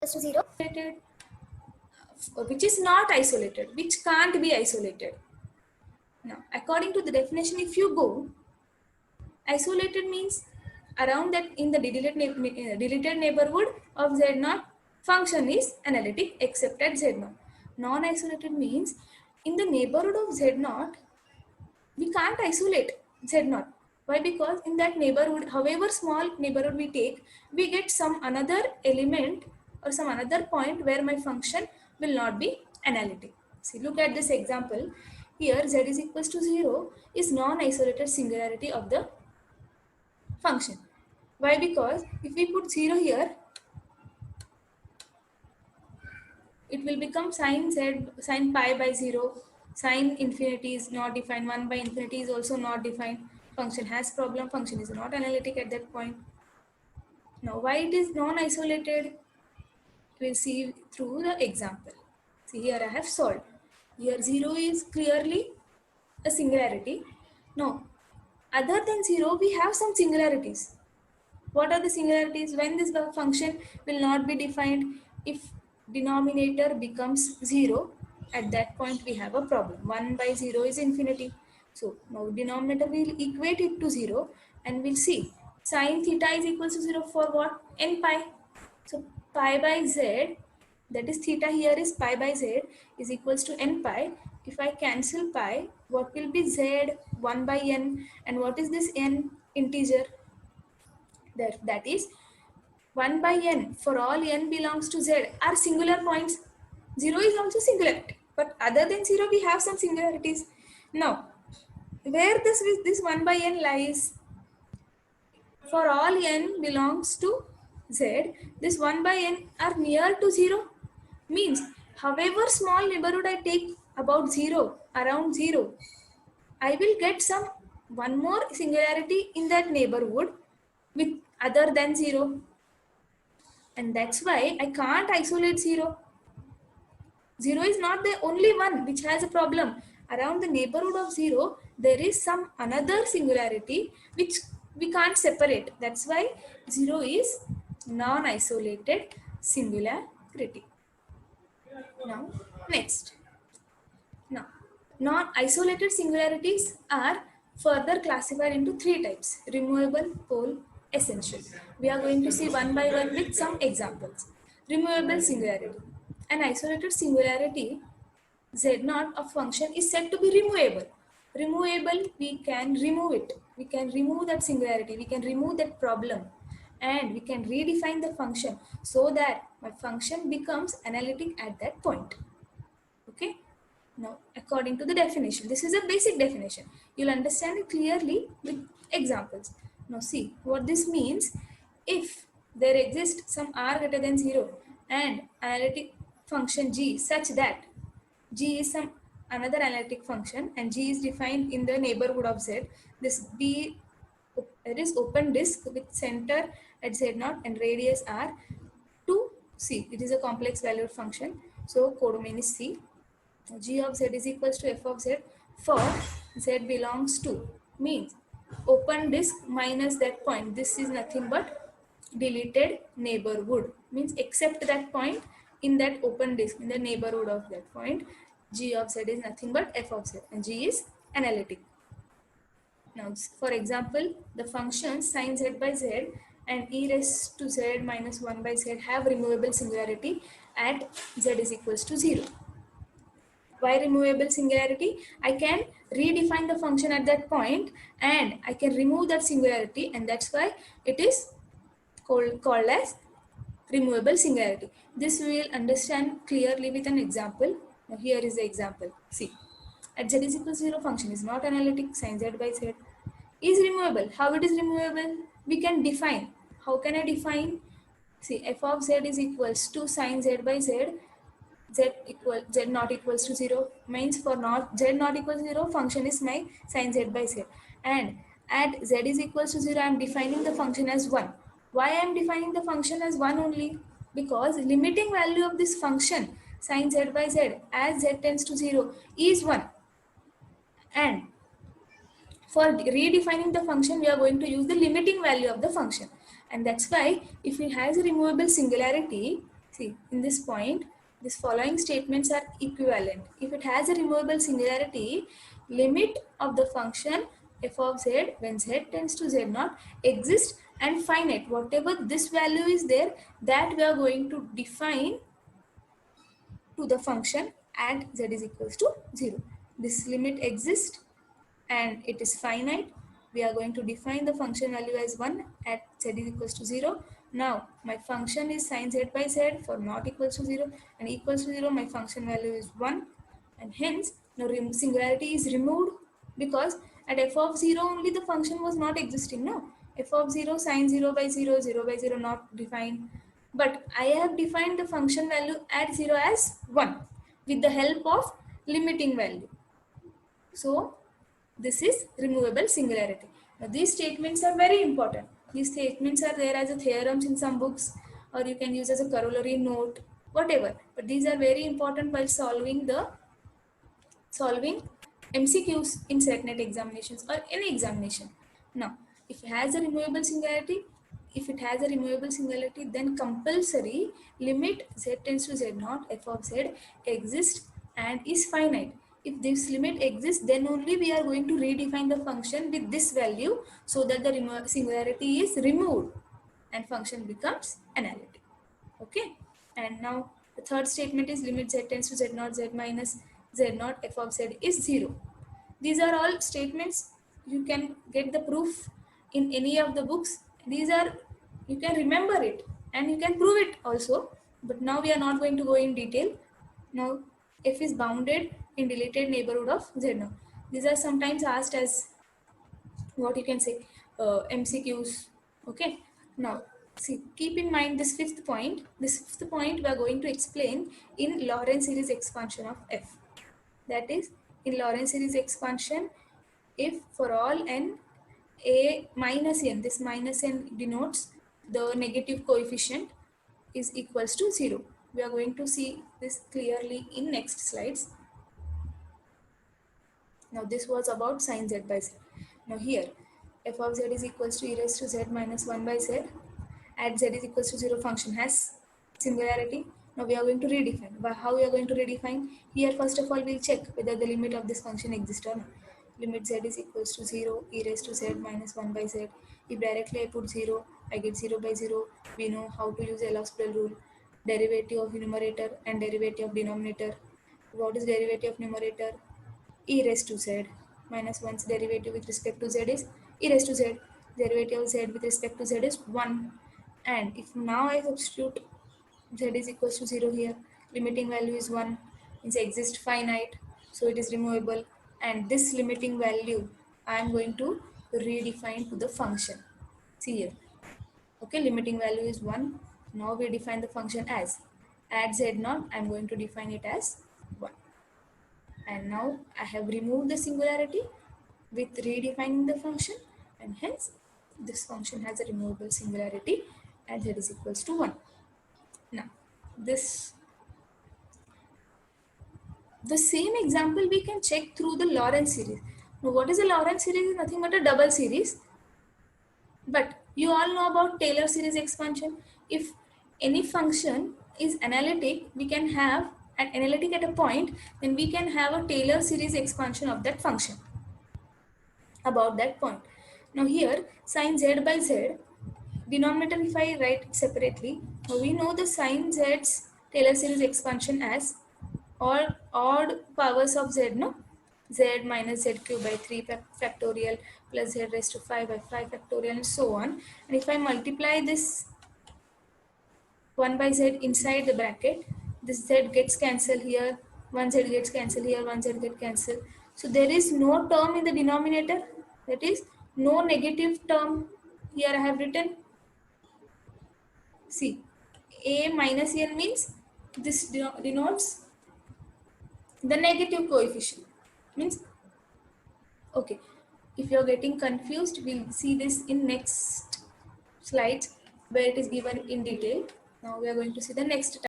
to 0, which is not isolated, which can't be isolated. Now, according to the definition, if you go, isolated means around that in the deleted neighborhood of Z0, function is analytic except at Z0. Non-isolated means in the neighborhood of Z0, we can't isolate Z0. Why? Because in that neighborhood, however small neighborhood we take, we get some another element or some another point where my function will not be analytic. See, look at this example. Here Z is equals to 0 is non-isolated singularity of the function. Why? Because if we put 0 here, it will become sine Z, sine pi by 0. Sine infinity is not defined. 1 by infinity is also not defined. Function has problem. Function is not analytic at that point. Now, why it is non-isolated? We'll see through the example. See, here I have solved. Here 0 is clearly a singularity. Now, other than 0, we have some singularities. What are the singularities? When this function will not be defined, if denominator becomes 0, at that point we have a problem. 1 by 0 is infinity. So now denominator will equate it to 0 and we'll see sine theta is equal to 0 for what? N pi. So pi by z, that is theta here is pi by z is equals to n pi. If I cancel pi, what will be z? 1 by n. And what is this n? Integer. That is 1 by n for all n belongs to z are singular points. 0 is also singularity, but other than 0 we have some singularities. Now, where this 1 by n lies? For all n belongs to z, this 1 by n are near to 0. Means, however small neighborhood I take about 0, around 0, I will get some one more singularity in that neighborhood with other than 0. And that's why I can't isolate 0. 0 is not the only one which has a problem. Around the neighborhood of 0, there is some another singularity which we can't separate. That's why 0 is non-isolated singularity. Now, next. Now, non-isolated singularities are further classified into 3 types: removable, pole, essential. We are going to see one by one with some examples. Removable singularity. An isolated singularity Z0 of function is said to be removable. Removable, we can remove it. We can remove that singularity. We can remove that problem. And we can redefine the function so that my function becomes analytic at that point. Okay? Now, according to the definition, this is a basic definition. You'll understand it clearly with examples. Now, see what this means. If there exists some r greater than 0 and analytic function g such that g is some another analytic function and g is defined in the neighborhood of z, this b, it is open disk with center at z0 and radius r to c. It is a complex valued function. So, codomain is c. G of z is equals to f of z for z belongs to, means open disk minus that point. This is nothing but deleted neighborhood, means except that point in that open disk in the neighborhood of that point. G of z is nothing but f of z and g is analytic. Now, for example, the functions sin z by z and e raised to z minus 1 by z have removable singularity at z is equals to 0. Why removable singularity? I can redefine the function at that point and I can remove that singularity, and that's why it is called as removable singularity. This we will understand clearly with an example. Now here is the example. See, at z is equal to 0 function is not analytic, sin z by z is removable. How it is removable? We can define. How can I define? See, f of z is equals to sin z by z, z not equals to 0, means for not z not equals to 0, function is my sin z by z, and at z is equals to 0 I am defining the function as 1. Why I am defining the function as 1 only? Because limiting value of this function sin z by z as z tends to 0 is 1, and for redefining the function we are going to use the limiting value of the function, and that's why if it has a removable singularity, See, in this point, these following statements are equivalent. If it has a removable singularity, limit of the function f of z when z tends to z naught exists and finite. Whatever this value is there, that we are going to define to the function at z is equals to 0. This limit exists and it is finite. We are going to define the function value as 1 at z is equals to 0. Now my function is sin z by z for not equals to 0 and equals to 0. My function value is 1 and hence now singularity is removed because at f of 0 only the function was not existing. No, f of 0 sin 0 by 0, 0 by 0 not defined. But I have defined the function value at 0 as 1 with the help of limiting value. So this is removable singularity. Now these statements are very important. These statements are there as a theorems in some books or you can use as a corollary note, whatever. But these are very important while solving MCQs in SELECTNET examinations or any examination. Now, if it has a removable singularity, then compulsory limit z tends to z naught f of z exists and is finite. If this limit exists, then only we are going to redefine the function with this value so that the singularity is removed and function becomes analytic. Okay, and now the third statement is limit z tends to z naught z minus z naught f of z is 0. These are all statements you can get the proof in any of the books. These are, you can remember it and you can prove it also, but now we are not going to go in detail. Now f is bounded in deleted neighborhood of z naught. These are sometimes asked as what you can say MCQs. Okay, now see, keep in mind this fifth point. This fifth point we are going to explain in Lorentz series expansion of f. That is, in Lorentz series expansion, if for all n a minus n, this minus n denotes the negative coefficient is equals to 0. We are going to see this clearly in next slides. Now this was about sin z by z. Now here f of z is equals to e raised to z minus 1 by z at z is equals to 0 function has singularity. Now we are going to redefine. How we are going to redefine? Here first of all we'll check whether the limit of this function exists or not. Limit z is equals to 0 e raised to z minus 1 by z. If directly I put 0, I get 0 by 0. We know how to use L'Hospital rule. Derivative of numerator and derivative of denominator. What is derivative of numerator? E raised to z minus 1's derivative with respect to z is e raised to z. Derivative of z with respect to z is 1. And if now I substitute z is equals to 0 here, limiting value is 1, means exist finite, so it is removable. And this limiting value I am going to redefine to the function. See here. Okay, limiting value is 1. Now we define the function as at z naught, I am going to define it as 1. And now I have removed the singularity with redefining the function, and hence this function has a removable singularity and z is equals to 1. Now the same example we can check through the Lorentz series. Now what is a Lorentz series? Is nothing but a double series. But you all know about Taylor series expansion. If any function is analytic, we can have an analytic at a point, then we can have a Taylor series expansion of that function about that point. Now here sin z by z, denominator if I write separately, now we know the sin z's Taylor series expansion as all odd powers of z, no? Z minus z cube by 3 factorial plus z raised to 5 by 5 factorial and so on. And if I multiply this 1 by z inside the bracket, this z gets cancelled here, 1 z gets cancelled here, 1 z gets cancelled. So there is no term in the denominator, that is no negative term. Here I have written, see, a minus n means this denotes the negative coefficient, means, okay, if you are getting confused, we'll see this in next slides where it is given in detail. Now we are going to see the next